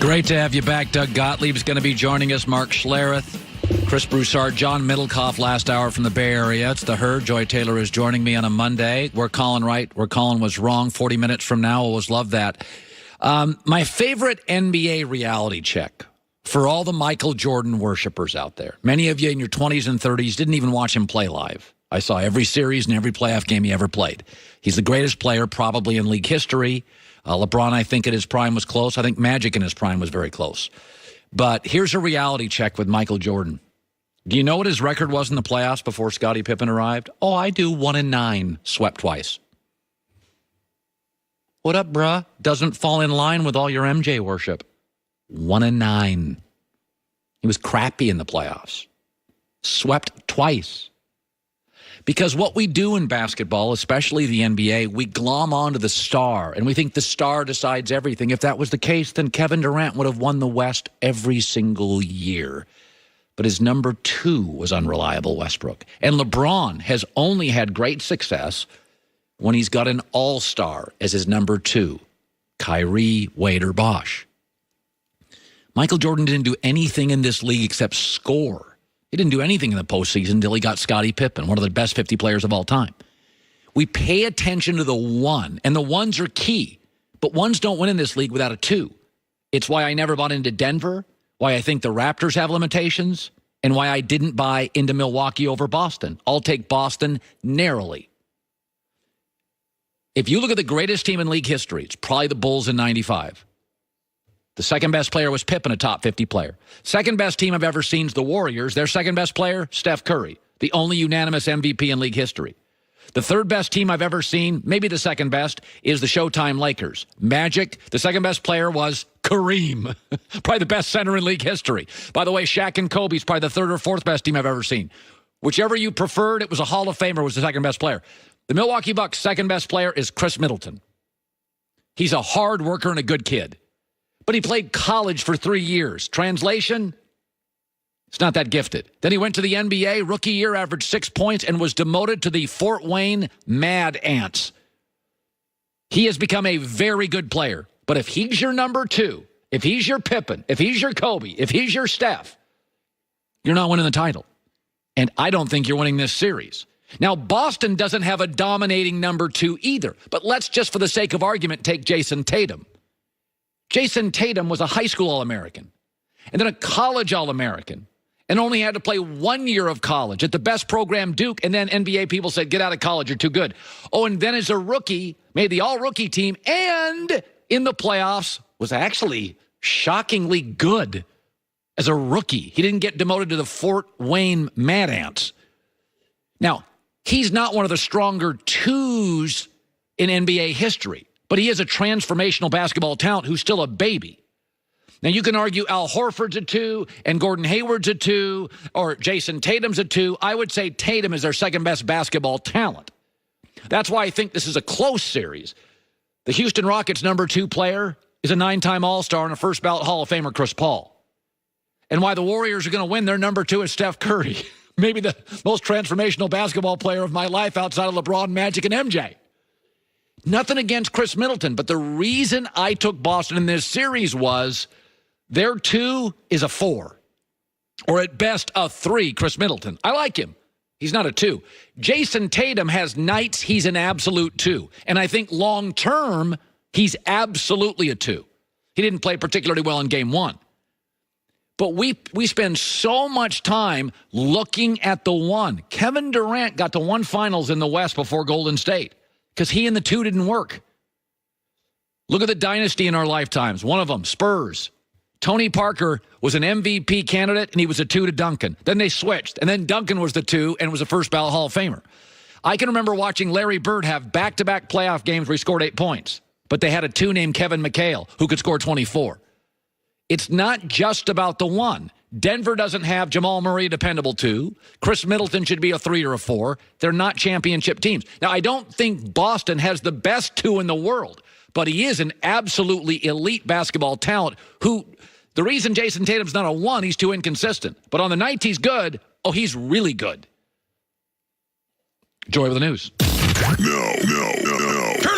Great to have you back. Doug Gottlieb's going to be joining us. Mark Schlereth, Chris Broussard, John Middlecoff last hour from the Bay Area. It's the Herd. Joy Taylor is joining me on a Monday. We're Colin right. Where Colin was wrong 40 minutes from now. Always love that. My favorite NBA reality check for all the Michael Jordan worshipers out there. Many of you in your 20s and 30s didn't even watch him play live. I saw every series and every playoff game he ever played. He's the greatest player probably in league history. LeBron, I think, at his prime was close. I think Magic in his prime was very close. But here's a reality check with Michael Jordan. Do you know what his record was in the playoffs before Scottie Pippen arrived? Oh, I do. 1-9, swept twice. What up, bruh? Doesn't fall in line with all your MJ worship. 1-9. He was crappy in the playoffs. Swept twice. Because what we do in basketball, especially the NBA, we glom onto the star, and we think the star decides everything. If that was the case, then Kevin Durant would have won the West every single year. But his number 2 was unreliable, Westbrook. And LeBron has only had great success when he's got an all-star as his number 2, Kyrie, Wade, or Bosh. Michael Jordan didn't do anything in this league except score. He didn't do anything in the postseason until he got Scottie Pippen, one of the best 50 players of all time. We pay attention to the one, and the ones are key. But ones don't win in this league without a 2. It's why I never bought into Denver, why I think the Raptors have limitations, and why I didn't buy into Milwaukee over Boston. I'll take Boston narrowly. If you look at the greatest team in league history, it's probably the Bulls in 95. The second best player was Pippen, a top 50 player. Second best team I've ever seen is the Warriors. Their second best player, Steph Curry, the only unanimous MVP in league history. The third best team I've ever seen, maybe the second best, is the Showtime Lakers. Magic, the second best player was Kareem, probably the best center in league history. By the way, Shaq and Kobe's probably the third or fourth best team I've ever seen. Whichever you preferred, it was a Hall of Famer, was the second best player. The Milwaukee Bucks' second best player is Chris Middleton. He's a hard worker and a good kid. But he played college for 3 years. Translation? It's not that gifted. Then he went to the NBA, rookie year, averaged 6 points, and was demoted to the Fort Wayne Mad Ants. He has become a very good player. But if he's your number 2, if he's your Pippen, if he's your Kobe, if he's your Steph, you're not winning the title. And I don't think you're winning this series. Now, Boston doesn't have a dominating number 2 either. But let's just, for the sake of argument, take Jason Tatum. Jason Tatum was a high school All-American and then a college All-American and only had to play 1 year of college at the best program, Duke, and then NBA people said, get out of college, you're too good. Oh, and then as a rookie, made the all-rookie team and in the playoffs was actually shockingly good as a rookie. He didn't get demoted to the Fort Wayne Mad Ants. Now, he's not one of the stronger 2s in NBA history. But he is a transformational basketball talent who's still a baby. Now, you can argue Al Horford's a 2 and Gordon Hayward's a 2 or Jason Tatum's a 2. I would say Tatum is their second best basketball talent. That's why I think this is a close series. The Houston Rockets' number 2 player is a 9-time All-Star and a first-ballot Hall of Famer, Chris Paul. And why the Warriors are going to win, their number 2 is Steph Curry. Maybe the most transformational basketball player of my life outside of LeBron, Magic, and MJ. Nothing against Chris Middleton, but the reason I took Boston in this series was their 2 is a 4, or at best a 3, Chris Middleton. I like him. He's not a 2. Jason Tatum has nights he's an absolute 2, and I think long-term he's absolutely a 2. He didn't play particularly well in Game 1. But we spend so much time looking at the 1. Kevin Durant got to 1 finals in the West before Golden State. Because he and the 2 didn't work. Look at the dynasty in our lifetimes. One of them, Spurs. Tony Parker was an MVP candidate, and he was a 2 to Duncan. Then they switched, and then Duncan was the 2 and was a first-ballot Hall of Famer. I can remember watching Larry Bird have back-to-back playoff games where he scored 8 points. But they had a 2 named Kevin McHale who could score 24. It's not just about the 1. Denver doesn't have Jamal Murray, a dependable 2. Chris Middleton should be a 3 or a 4. They're not championship teams. Now, I don't think Boston has the best 2 in the world, but he is an absolutely elite basketball talent who, the reason Jason Tatum's not a 1, he's too inconsistent. But on the nights he's good, oh, he's really good. Joy with the news. No. Turn